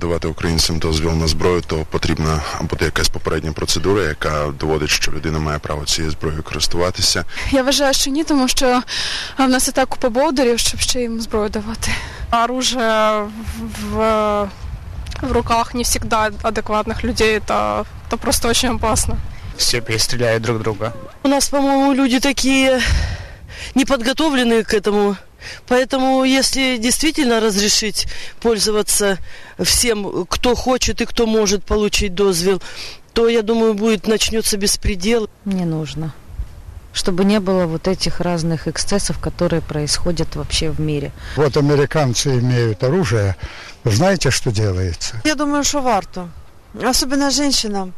видавати українцям дозвіл на зброю, то потрібна бути якась попередня процедура, яка доводить, що людина має право цією зброєю користуватися. Я вважаю, що ні, тому що в нас і так купа болдерів, щоб ще їм зброю давати. Оружие в руках не всегда адекватных людей, это просто очень опасно. Все перестреляют друг друга. У нас, по-моему, люди такие неподготовленные к этому. Поэтому, если действительно разрешить пользоваться всем, кто хочет и кто может получить дозвел, то, я думаю, начнется беспредел. Не нужно. Чтобы не было вот этих разных эксцессов, которые происходят вообще в мире. Вот американцы имеют оружие. Знаете, что делается? Я думаю, что варто. Особенно женщинам.